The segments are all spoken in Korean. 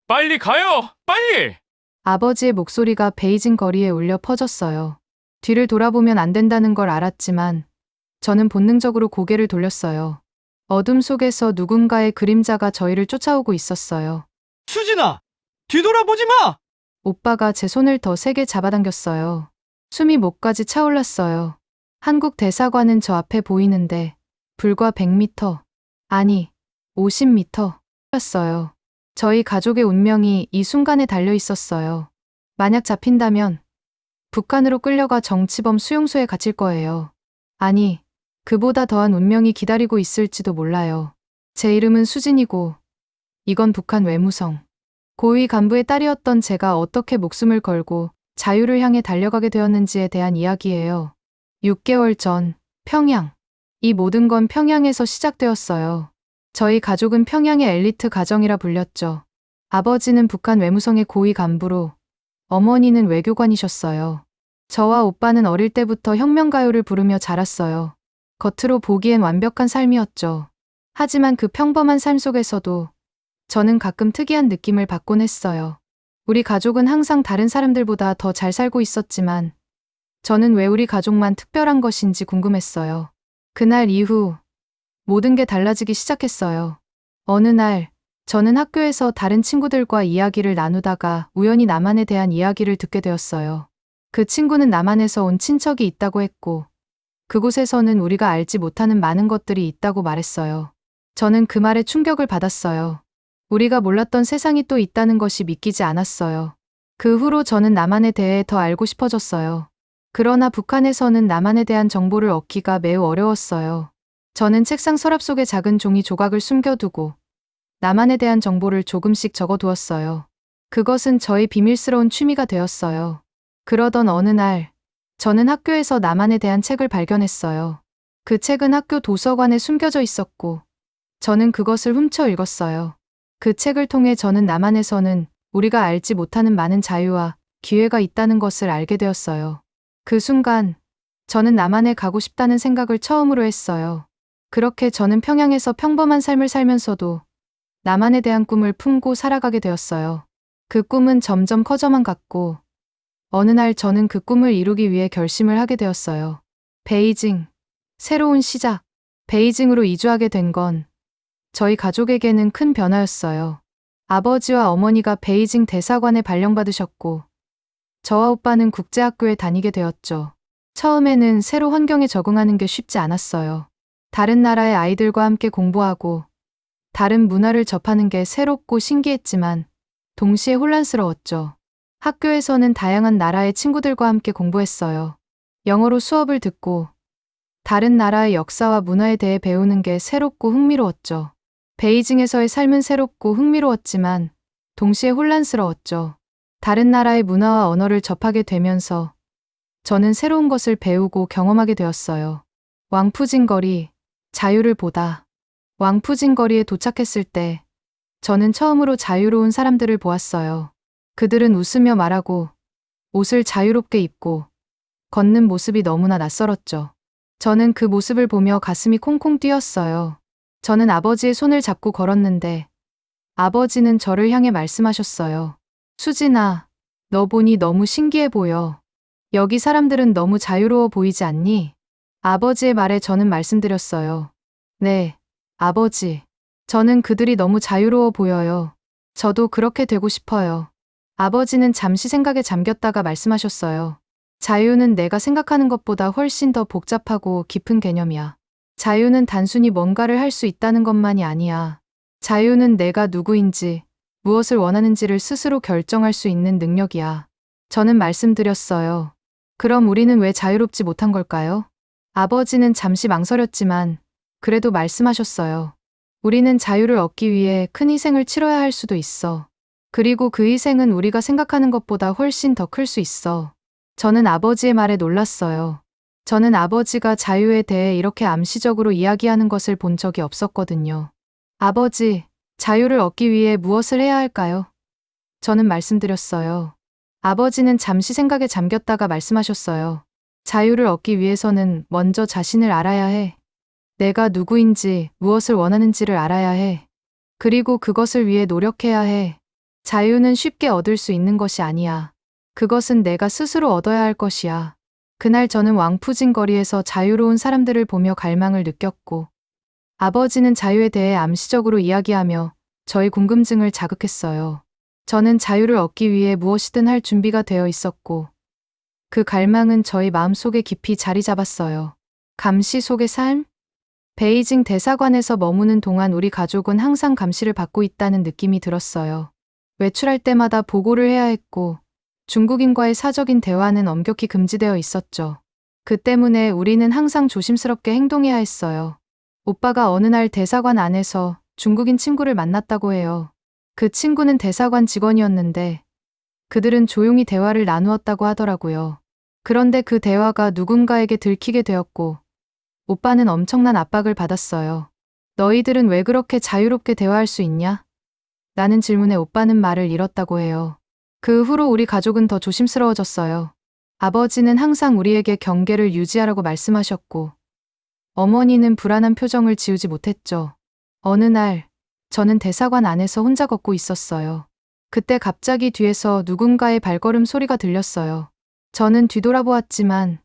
빨리 가요! 빨리! 아버지의 목소리가 베이징 거리에 울려 퍼졌어요. 뒤를 돌아보면 안 된다는 걸 알았지만 저는 본능적으로 고개를 돌렸어요. 어둠 속에서 누군가의 그림자가 저희를 쫓아오고 있었어요. 수진아! 뒤돌아보지 마! 오빠가 제 손을 더 세게 잡아당겼어요. 숨이 목까지 차올랐어요. 한국 대사관은 저 앞에 보이는데 불과 100m, 아니 50m였어요. 저희 가족의 운명이 이 순간에 달려 있었어요. 만약 잡힌다면 북한으로 끌려가 정치범 수용소에 갇힐 거예요. 아니, 그보다 더한 운명이 기다리고 있을지도 몰라요. 제 이름은 수진이고 이건 북한 외무성. 고위 간부의 딸이었던 제가 어떻게 목숨을 걸고 자유를 향해 달려가게 되었는지에 대한 이야기예요. 6개월 전, 평양. 이 모든 건 평양에서 시작되었어요. 저희 가족은 평양의 엘리트 가정이라 불렸죠. 아버지는 북한 외무성의 고위 간부로, 어머니는 외교관이셨어요. 저와 오빠는 어릴 때부터 혁명가요를 부르며 자랐어요. 겉으로 보기엔 완벽한 삶이었죠. 하지만 그 평범한 삶 속에서도 저는 가끔 특이한 느낌을 받곤 했어요. 우리 가족은 항상 다른 사람들보다 더 잘 살고 있었지만 저는 왜 우리 가족만 특별한 것인지 궁금했어요. 그날 이후 모든 게 달라지기 시작했어요. 어느 날 저는 학교에서 다른 친구들과 이야기를 나누다가 우연히 남한에 대한 이야기를 듣게 되었어요. 그 친구는 남한에서 온 친척이 있다고 했고 그곳에서는 우리가 알지 못하는 많은 것들이 있다고 말했어요. 저는 그 말에 충격을 받았어요. 우리가 몰랐던 세상이 또 있다는 것이 믿기지 않았어요. 그 후로 저는 남한에 대해 더 알고 싶어졌어요. 그러나 북한에서는 남한에 대한 정보를 얻기가 매우 어려웠어요. 저는 책상 서랍 속에 작은 종이 조각을 숨겨두고 남한에 대한 정보를 조금씩 적어두었어요. 그것은 저의 비밀스러운 취미가 되었어요. 그러던 어느 날 저는 학교에서 남한에 대한 책을 발견했어요. 그 책은 학교 도서관에 숨겨져 있었고 저는 그것을 훔쳐 읽었어요. 그 책을 통해 저는 남한에서는 우리가 알지 못하는 많은 자유와 기회가 있다는 것을 알게 되었어요. 그 순간 저는 남한에 가고 싶다는 생각을 처음으로 했어요. 그렇게 저는 평양에서 평범한 삶을 살면서도 남한에 대한 꿈을 품고 살아가게 되었어요. 그 꿈은 점점 커져만 갔고 어느 날 저는 그 꿈을 이루기 위해 결심을 하게 되었어요. 베이징, 새로운 시작. 베이징으로 이주하게 된 건 저희 가족에게는 큰 변화였어요. 아버지와 어머니가 베이징 대사관에 발령받으셨고 저와 오빠는 국제학교에 다니게 되었죠. 처음에는 새로 환경에 적응하는 게 쉽지 않았어요. 다른 나라의 아이들과 함께 공부하고 다른 문화를 접하는 게 새롭고 신기했지만 동시에 혼란스러웠죠. 학교에서는 다양한 나라의 친구들과 함께 공부했어요. 영어로 수업을 듣고 다른 나라의 역사와 문화에 대해 배우는 게 새롭고 흥미로웠죠. 베이징에서의 삶은 새롭고 흥미로웠지만 동시에 혼란스러웠죠. 다른 나라의 문화와 언어를 접하게 되면서 저는 새로운 것을 배우고 경험하게 되었어요. 왕푸진 거리, 자유를 보다. 왕푸진 거리에 도착했을 때 저는 처음으로 자유로운 사람들을 보았어요. 그들은 웃으며 말하고 옷을 자유롭게 입고 걷는 모습이 너무나 낯설었죠. 저는 그 모습을 보며 가슴이 콩콩 뛰었어요. 저는 아버지의 손을 잡고 걸었는데 아버지는 저를 향해 말씀하셨어요. 수진아, 너 보니 너무 신기해 보여. 여기 사람들은 너무 자유로워 보이지 않니? 아버지의 말에 저는 말씀드렸어요. 네, 아버지. 저는 그들이 너무 자유로워 보여요. 저도 그렇게 되고 싶어요. 아버지는 잠시 생각에 잠겼다가 말씀하셨어요. 자유는 내가 생각하는 것보다 훨씬 더 복잡하고 깊은 개념이야. 자유는 단순히 뭔가를 할 수 있다는 것만이 아니야. 자유는 내가 누구인지, 무엇을 원하는지를 스스로 결정할 수 있는 능력이야. 저는 말씀드렸어요. 그럼 우리는 왜 자유롭지 못한 걸까요? 아버지는 잠시 망설였지만 그래도 말씀하셨어요. 우리는 자유를 얻기 위해 큰 희생을 치러야 할 수도 있어. 그리고 그 희생은 우리가 생각하는 것보다 훨씬 더 클 수 있어. 저는 아버지의 말에 놀랐어요. 저는 아버지가 자유에 대해 이렇게 암시적으로 이야기하는 것을 본 적이 없었거든요. 아버지, 자유를 얻기 위해 무엇을 해야 할까요? 저는 말씀드렸어요. 아버지는 잠시 생각에 잠겼다가 말씀하셨어요. 자유를 얻기 위해서는 먼저 자신을 알아야 해. 내가 누구인지, 무엇을 원하는지를 알아야 해. 그리고 그것을 위해 노력해야 해. 자유는 쉽게 얻을 수 있는 것이 아니야. 그것은 내가 스스로 얻어야 할 것이야. 그날 저는 왕푸진 거리에서 자유로운 사람들을 보며 갈망을 느꼈고, 아버지는 자유에 대해 암시적으로 이야기하며 저의 궁금증을 자극했어요. 저는 자유를 얻기 위해 무엇이든 할 준비가 되어 있었고, 그 갈망은 저희 마음속에 깊이 자리 잡았어요. 감시 속의 삶? 베이징 대사관에서 머무는 동안 우리 가족은 항상 감시를 받고 있다는 느낌이 들었어요. 외출할 때마다 보고를 해야 했고, 중국인과의 사적인 대화는 엄격히 금지되어 있었죠. 그 때문에 우리는 항상 조심스럽게 행동해야 했어요. 오빠가 어느 날 대사관 안에서 중국인 친구를 만났다고 해요. 그 친구는 대사관 직원이었는데 그들은 조용히 대화를 나누었다고 하더라고요. 그런데 그 대화가 누군가에게 들키게 되었고 오빠는 엄청난 압박을 받았어요. 너희들은 왜 그렇게 자유롭게 대화할 수 있냐? 라는 질문에 오빠는 말을 잃었다고 해요. 그 후로 우리 가족은 더 조심스러워졌어요. 아버지는 항상 우리에게 경계를 유지하라고 말씀하셨고, 어머니는 불안한 표정을 지우지 못했죠. 어느 날, 저는 대사관 안에서 혼자 걷고 있었어요. 그때 갑자기 뒤에서 누군가의 발걸음 소리가 들렸어요. 저는 뒤돌아보았지만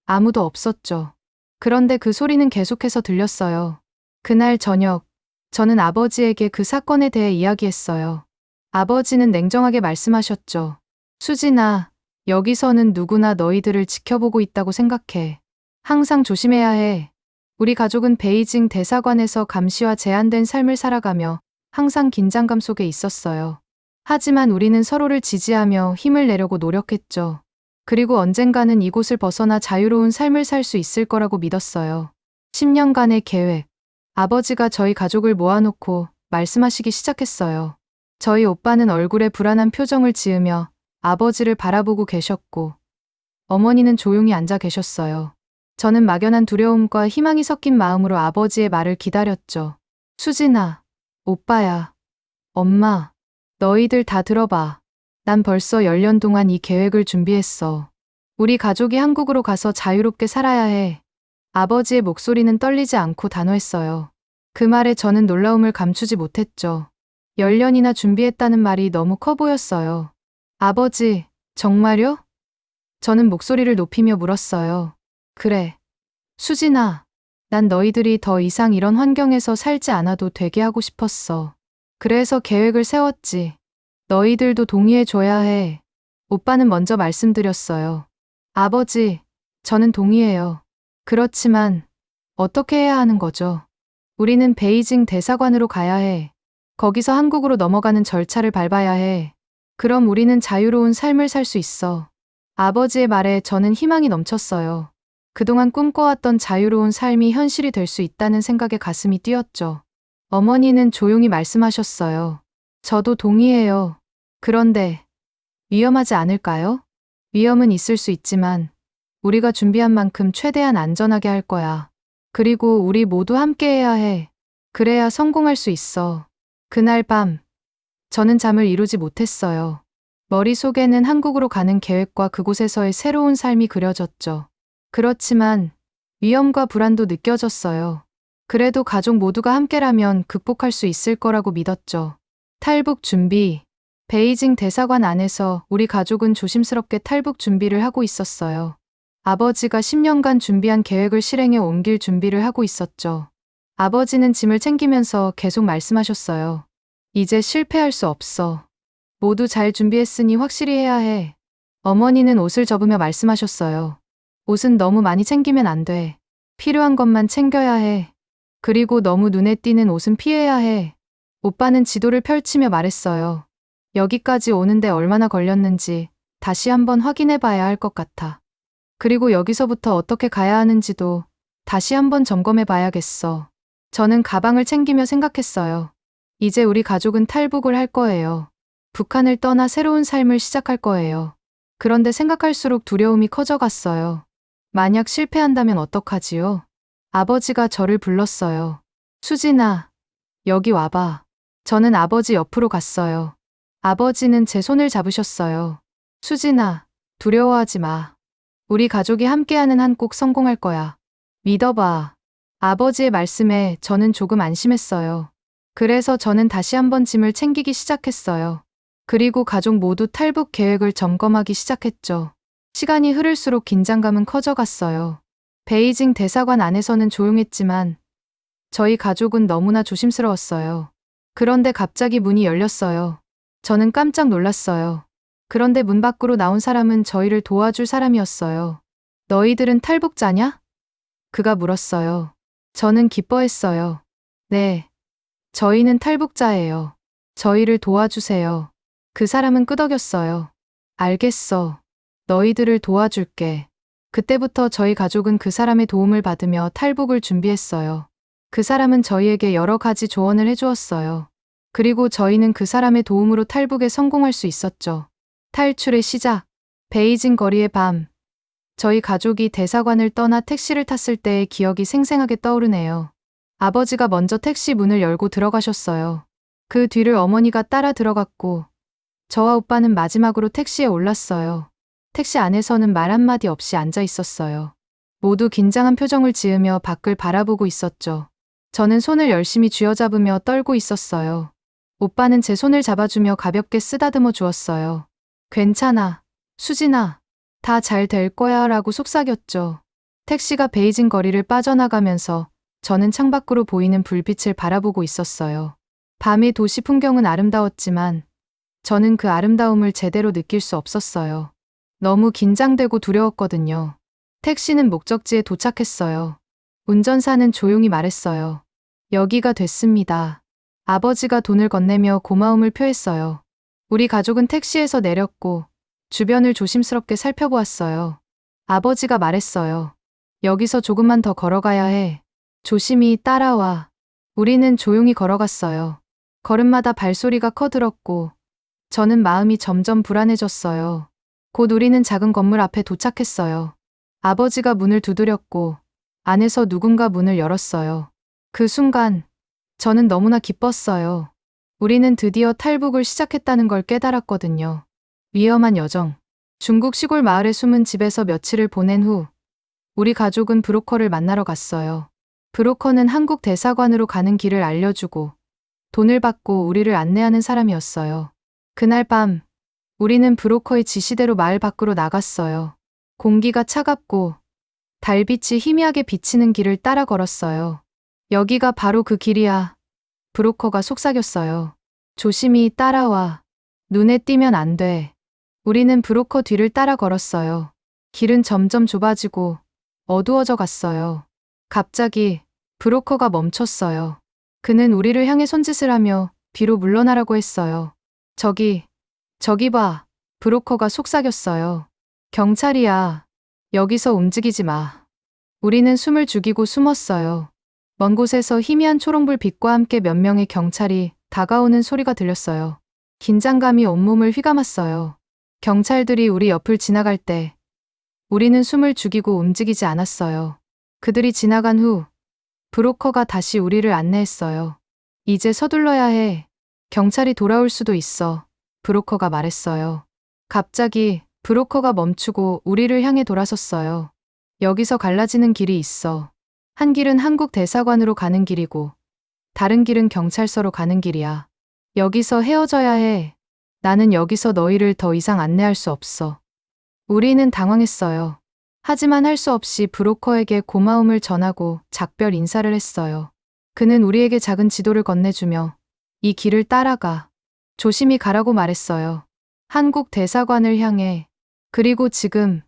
아무도 없었죠. 그런데 그 소리는 계속해서 들렸어요. 그날 저녁, 저는 아버지에게 그 사건에 대해 이야기했어요. 아버지는 냉정하게 말씀하셨죠. 수진아, 여기서는 누구나 너희들을 지켜보고 있다고 생각해. 항상 조심해야 해. 우리 가족은 베이징 대사관에서 감시와 제한된 삶을 살아가며 항상 긴장감 속에 있었어요. 하지만 우리는 서로를 지지하며 힘을 내려고 노력했죠. 그리고 언젠가는 이곳을 벗어나 자유로운 삶을 살 수 있을 거라고 믿었어요. 10년간의 계획. 아버지가 저희 가족을 모아놓고 말씀하시기 시작했어요. 저희 오빠는 얼굴에 불안한 표정을 지으며 아버지를 바라보고 계셨고, 어머니는 조용히 앉아 계셨어요. 저는 막연한 두려움과 희망이 섞인 마음으로 아버지의 말을 기다렸죠. 수진아, 오빠야, 엄마, 너희들 다 들어봐. 난 벌써 10년 동안 이 계획을 준비했어. 우리 가족이 한국으로 가서 자유롭게 살아야 해. 아버지의 목소리는 떨리지 않고 단호했어요. 그 말에 저는 놀라움을 감추지 못했죠. 10년이나 준비했다는 말이 너무 커 보였어요. 아버지, 정말요? 저는 목소리를 높이며 물었어요. 그래. 수진아, 난 너희들이 더 이상 이런 환경에서 살지 않아도 되게 하고 싶었어. 그래서 계획을 세웠지. 너희들도 동의해줘야 해. 오빠는 먼저 말씀드렸어요. 아버지, 저는 동의해요. 그렇지만 어떻게 해야 하는 거죠? 우리는 베이징 대사관으로 가야 해. 거기서 한국으로 넘어가는 절차를 밟아야 해. 그럼 우리는 자유로운 삶을 살 수 있어. 아버지의 말에 저는 희망이 넘쳤어요. 그동안 꿈꿔왔던 자유로운 삶이 현실이 될 수 있다는 생각에 가슴이 뛰었죠. 어머니는 조용히 말씀하셨어요. 저도 동의해요. 그런데 위험하지 않을까요? 위험은 있을 수 있지만 우리가 준비한 만큼 최대한 안전하게 할 거야. 그리고 우리 모두 함께 해야 해. 그래야 성공할 수 있어. 그날 밤, 저는 잠을 이루지 못했어요. 머릿속에는 한국으로 가는 계획과 그곳에서의 새로운 삶이 그려졌죠. 그렇지만 위험과 불안도 느껴졌어요. 그래도 가족 모두가 함께라면 극복할 수 있을 거라고 믿었죠. 탈북 준비. 베이징 대사관 안에서 우리 가족은 조심스럽게 탈북 준비를 하고 있었어요. 아버지가 10년간 준비한 계획을 실행에 옮길 준비를 하고 있었죠. 아버지는 짐을 챙기면서 계속 말씀하셨어요. 이제 실패할 수 없어. 모두 잘 준비했으니 확실히 해야 해. 어머니는 옷을 접으며 말씀하셨어요. 옷은 너무 많이 챙기면 안 돼. 필요한 것만 챙겨야 해. 그리고 너무 눈에 띄는 옷은 피해야 해. 오빠는 지도를 펼치며 말했어요. 여기까지 오는데 얼마나 걸렸는지 다시 한번 확인해 봐야 할 것 같아. 그리고 여기서부터 어떻게 가야 하는지도 다시 한번 점검해 봐야겠어. 저는 가방을 챙기며 생각했어요. 이제 우리 가족은 탈북을 할 거예요. 북한을 떠나 새로운 삶을 시작할 거예요. 그런데 생각할수록 두려움이 커져갔어요. 만약 실패한다면 어떡하지요? 아버지가 저를 불렀어요. 수진아, 여기 와봐. 저는 아버지 옆으로 갔어요. 아버지는 제 손을 잡으셨어요. 수진아, 두려워하지 마. 우리 가족이 함께하는 한 꼭 성공할 거야. 믿어봐. 아버지의 말씀에 저는 조금 안심했어요. 그래서 저는 다시 한번 짐을 챙기기 시작했어요. 그리고 가족 모두 탈북 계획을 점검하기 시작했죠. 시간이 흐를수록 긴장감은 커져갔어요. 베이징 대사관 안에서는 조용했지만 저희 가족은 너무나 조심스러웠어요. 그런데 갑자기 문이 열렸어요. 저는 깜짝 놀랐어요. 그런데 문 밖으로 나온 사람은 저희를 도와줄 사람이었어요. 너희들은 탈북자냐? 그가 물었어요. 저는 기뻐했어요. 네. 저희는 탈북자예요. 저희를 도와주세요. 그 사람은 끄덕였어요. 알겠어. 너희들을 도와줄게. 그때부터 저희 가족은 그 사람의 도움을 받으며 탈북을 준비했어요. 그 사람은 저희에게 여러 가지 조언을 해주었어요. 그리고 저희는 그 사람의 도움으로 탈북에 성공할 수 있었죠. 탈출의 시작. 베이징 거리의 밤. 저희 가족이 대사관을 떠나 택시를 탔을 때의 기억이 생생하게 떠오르네요. 아버지가 먼저 택시 문을 열고 들어가셨어요. 그 뒤를 어머니가 따라 들어갔고 저와 오빠는 마지막으로 택시에 올랐어요. 택시 안에서는 말 한마디 없이 앉아 있었어요. 모두 긴장한 표정을 지으며 밖을 바라보고 있었죠. 저는 손을 열심히 쥐어잡으며 떨고 있었어요. 오빠는 제 손을 잡아주며 가볍게 쓰다듬어 주었어요. 괜찮아. 수진아. 다 잘 될 거야 라고 속삭였죠. 택시가 베이징 거리를 빠져나가면서 저는 창밖으로 보이는 불빛을 바라보고 있었어요. 밤의 도시 풍경은 아름다웠지만 저는 그 아름다움을 제대로 느낄 수 없었어요. 너무 긴장되고 두려웠거든요. 택시는 목적지에 도착했어요. 운전사는 조용히 말했어요. 여기가 됐습니다. 아버지가 돈을 건네며 고마움을 표했어요. 우리 가족은 택시에서 내렸고 주변을 조심스럽게 살펴보았어요. 아버지가 말했어요. 여기서 조금만 더 걸어가야 해. 조심히 따라와. 우리는 조용히 걸어갔어요. 걸음마다 발소리가 커들었고 저는 마음이 점점 불안해졌어요. 곧 우리는 작은 건물 앞에 도착했어요. 아버지가 문을 두드렸고 안에서 누군가 문을 열었어요. 그 순간 저는 너무나 기뻤어요. 우리는 드디어 탈북을 시작했다는 걸 깨달았거든요. 위험한 여정. 중국 시골 마을의 숨은 집에서 며칠을 보낸 후 우리 가족은 브로커를 만나러 갔어요. 브로커는 한국 대사관으로 가는 길을 알려주고 돈을 받고 우리를 안내하는 사람이었어요. 그날 밤 우리는 브로커의 지시대로 마을 밖으로 나갔어요. 공기가 차갑고 달빛이 희미하게 비치는 길을 따라 걸었어요. 여기가 바로 그 길이야. 브로커가 속삭였어요. 조심히 따라와. 눈에 띄면 안 돼. 우리는 브로커 뒤를 따라 걸었어요. 길은 점점 좁아지고 어두워져 갔어요. 갑자기 브로커가 멈췄어요. 그는 우리를 향해 손짓을 하며 뒤로 물러나라고 했어요. 저기 봐. 브로커가 속삭였어요. 경찰이야. 여기서 움직이지 마. 우리는 숨을 죽이고 숨었어요. 먼 곳에서 희미한 초롱불 빛과 함께 몇 명의 경찰이 다가오는 소리가 들렸어요. 긴장감이 온몸을 휘감았어요. 경찰들이 우리 옆을 지나갈 때 우리는 숨을 죽이고 움직이지 않았어요. 그들이 지나간 후 브로커가 다시 우리를 안내했어요. 이제 서둘러야 해. 경찰이 돌아올 수도 있어. 브로커가 말했어요. 갑자기 브로커가 멈추고 우리를 향해 돌아섰어요. 여기서 갈라지는 길이 있어. 한 길은 한국 대사관으로 가는 길이고 다른 길은 경찰서로 가는 길이야. 여기서 헤어져야 해. 나는 여기서 너희를 더 이상 안내할 수 없어. 우리는 당황했어요. 하지만 할 수 없이 브로커에게 고마움을 전하고 작별 인사를 했어요. 그는 우리에게 작은 지도를 건네주며 이 길을 따라가. 조심히 가라고 말했어요. 한국 대사관을 향해. 그리고 지금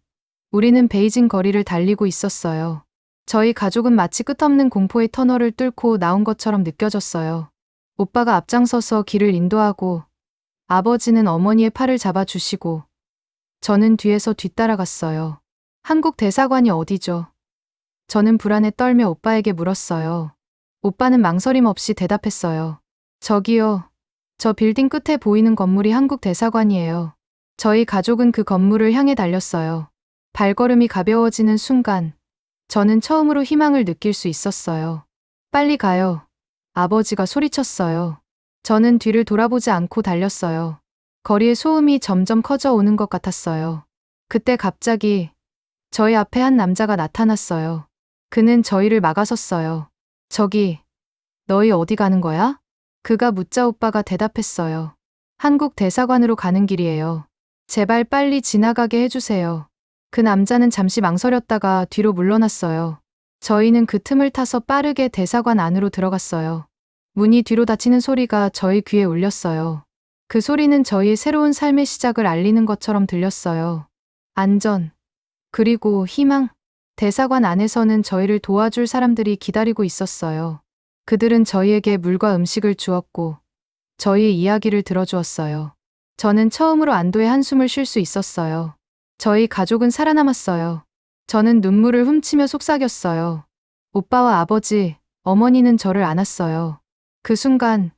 우리는 베이징 거리를 달리고 있었어요. 저희 가족은 마치 끝없는 공포의 터널을 뚫고 나온 것처럼 느껴졌어요. 오빠가 앞장서서 길을 인도하고 아버지는 어머니의 팔을 잡아주시고 저는 뒤에서 뒤따라갔어요. 한국 대사관이 어디죠? 저는 불안에 떨며 오빠에게 물었어요. 오빠는 망설임 없이 대답했어요. 저기요. 저 빌딩 끝에 보이는 건물이 한국 대사관이에요. 저희 가족은 그 건물을 향해 달렸어요. 발걸음이 가벼워지는 순간 저는 처음으로 희망을 느낄 수 있었어요. 빨리 가요. 아버지가 소리쳤어요. 저는 뒤를 돌아보지 않고 달렸어요. 거리의 소음이 점점 커져 오는 것 같았어요. 그때 갑자기 저희 앞에 한 남자가 나타났어요. 그는 저희를 막아섰어요. 저기, 너희 어디 가는 거야? 그가 묻자 오빠가 대답했어요. 한국 대사관으로 가는 길이에요. 제발 빨리 지나가게 해주세요. 그 남자는 잠시 망설였다가 뒤로 물러났어요. 저희는 그 틈을 타서 빠르게 대사관 안으로 들어갔어요. 문이 뒤로 닫히는 소리가 저희 귀에 울렸어요. 그 소리는 저희의 새로운 삶의 시작을 알리는 것처럼 들렸어요. 안전, 그리고 희망. 대사관 안에서는 저희를 도와줄 사람들이 기다리고 있었어요. 그들은 저희에게 물과 음식을 주었고 저희의 이야기를 들어주었어요. 저는 처음으로 안도의 한숨을 쉴 수 있었어요. 저희 가족은 살아남았어요. 저는 눈물을 훔치며 속삭였어요. 오빠와 아버지, 어머니는 저를 안았어요. 그 순간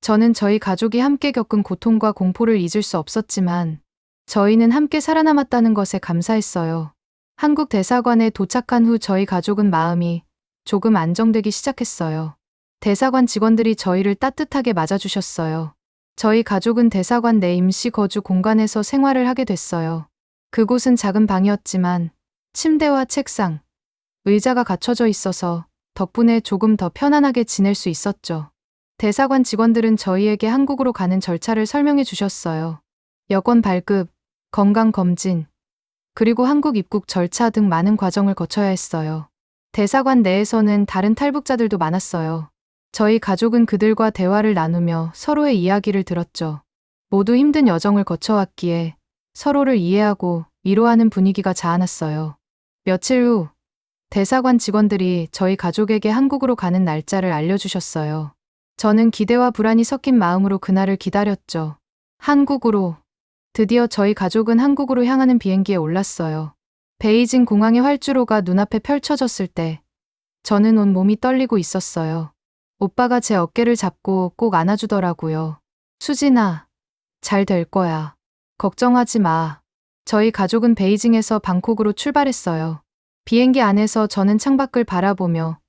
저는 저희 가족이 함께 겪은 고통과 공포를 잊을 수 없었지만 저희는 함께 살아남았다는 것에 감사했어요. 한국 대사관에 도착한 후 저희 가족은 마음이 조금 안정되기 시작했어요. 대사관 직원들이 저희를 따뜻하게 맞아주셨어요. 저희 가족은 대사관 내 임시 거주 공간에서 생활을 하게 됐어요. 그곳은 작은 방이었지만 침대와 책상, 의자가 갖춰져 있어서 덕분에 조금 더 편안하게 지낼 수 있었죠. 대사관 직원들은 저희에게 한국으로 가는 절차를 설명해 주셨어요. 여권 발급, 건강검진, 그리고 한국 입국 절차 등 많은 과정을 거쳐야 했어요. 대사관 내에서는 다른 탈북자들도 많았어요. 저희 가족은 그들과 대화를 나누며 서로의 이야기를 들었죠. 모두 힘든 여정을 거쳐왔기에 서로를 이해하고 위로하는 분위기가 자아났어요. 며칠 후 대사관 직원들이 저희 가족에게 한국으로 가는 날짜를 알려주셨어요. 저는 기대와 불안이 섞인 마음으로 그날을 기다렸죠. 한국으로. 드디어 저희 가족은 한국으로 향하는 비행기에 올랐어요. 베이징 공항의 활주로가 눈앞에 펼쳐졌을 때 저는 온 몸이 떨리고 있었어요. 오빠가 제 어깨를 잡고 꼭 안아주더라고요. 수진아, 잘 될 거야. 걱정하지 마. 저희 가족은 베이징에서 방콕으로 출발했어요. 비행기 안에서 저는 창밖을 바라보며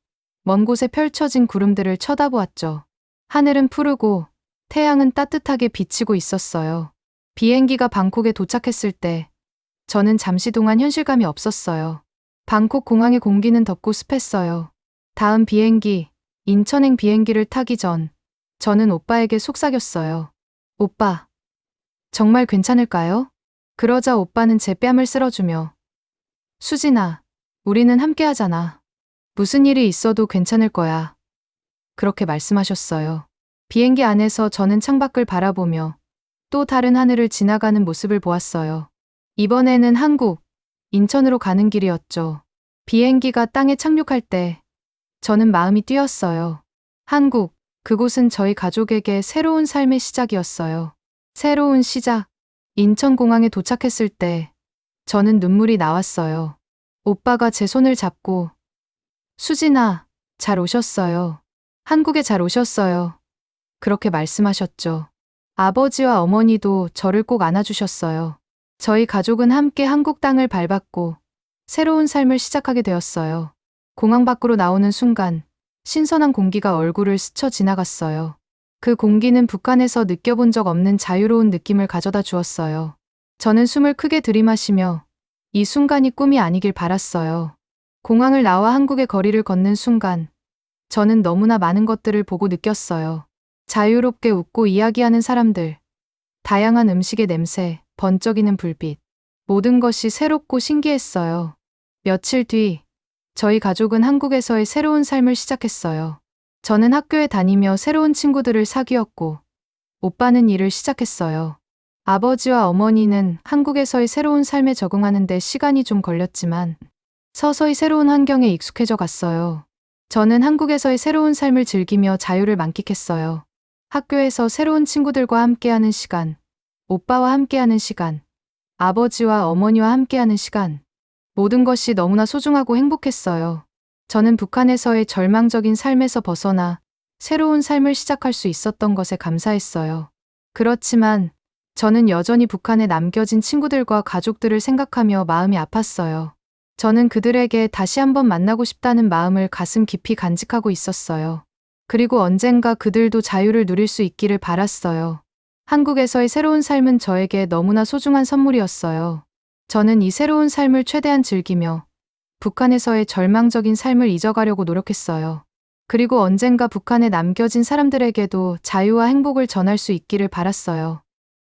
먼 곳에 펼쳐진 구름들을 쳐다보았죠. 하늘은 푸르고 태양은 따뜻하게 비치고 있었어요. 비행기가 방콕에 도착했을 때 저는 잠시 동안 현실감이 없었어요. 방콕 공항의 공기는 덥고 습했어요. 다음 비행기, 인천행 비행기를 타기 전 저는 오빠에게 속삭였어요. 오빠, 정말 괜찮을까요? 그러자 오빠는 제 뺨을 쓸어주며 수진아, 우리는 함께 하잖아. 무슨 일이 있어도 괜찮을 거야. 그렇게 말씀하셨어요. 비행기 안에서 저는 창밖을 바라보며 또 다른 하늘을 지나가는 모습을 보았어요. 이번에는 한국, 인천으로 가는 길이었죠. 비행기가 땅에 착륙할 때 저는 마음이 뛰었어요. 한국, 그곳은 저희 가족에게 새로운 삶의 시작이었어요. 새로운 시작. 인천공항에 도착했을 때 저는 눈물이 나왔어요. 오빠가 제 손을 잡고 수진아, 잘 오셨어요. 한국에 잘 오셨어요. 그렇게 말씀하셨죠. 아버지와 어머니도 저를 꼭 안아주셨어요. 저희 가족은 함께 한국 땅을 밟았고 새로운 삶을 시작하게 되었어요. 공항 밖으로 나오는 순간 신선한 공기가 얼굴을 스쳐 지나갔어요. 그 공기는 북한에서 느껴본 적 없는 자유로운 느낌을 가져다 주었어요. 저는 숨을 크게 들이마시며 이 순간이 꿈이 아니길 바랐어요. 공항을 나와 한국의 거리를 걷는 순간 저는 너무나 많은 것들을 보고 느꼈어요. 자유롭게 웃고 이야기하는 사람들, 다양한 음식의 냄새, 번쩍이는 불빛. 모든 것이 새롭고 신기했어요. 며칠 뒤 저희 가족은 한국에서의 새로운 삶을 시작했어요. 저는 학교에 다니며 새로운 친구들을 사귀었고 오빠는 일을 시작했어요. 아버지와 어머니는 한국에서의 새로운 삶에 적응하는 데 시간이 좀 걸렸지만 서서히 새로운 환경에 익숙해져 갔어요. 저는 한국에서의 새로운 삶을 즐기며 자유를 만끽했어요. 학교에서 새로운 친구들과 함께하는 시간, 오빠와 함께하는 시간, 아버지와 어머니와 함께하는 시간. 모든 것이 너무나 소중하고 행복했어요. 저는 북한에서의 절망적인 삶에서 벗어나 새로운 삶을 시작할 수 있었던 것에 감사했어요. 그렇지만 저는 여전히 북한에 남겨진 친구들과 가족들을 생각하며 마음이 아팠어요. 저는 그들에게 다시 한번 만나고 싶다는 마음을 가슴 깊이 간직하고 있었어요. 그리고 언젠가 그들도 자유를 누릴 수 있기를 바랐어요. 한국에서의 새로운 삶은 저에게 너무나 소중한 선물이었어요. 저는 이 새로운 삶을 최대한 즐기며 북한에서의 절망적인 삶을 잊어가려고 노력했어요. 그리고 언젠가 북한에 남겨진 사람들에게도 자유와 행복을 전할 수 있기를 바랐어요.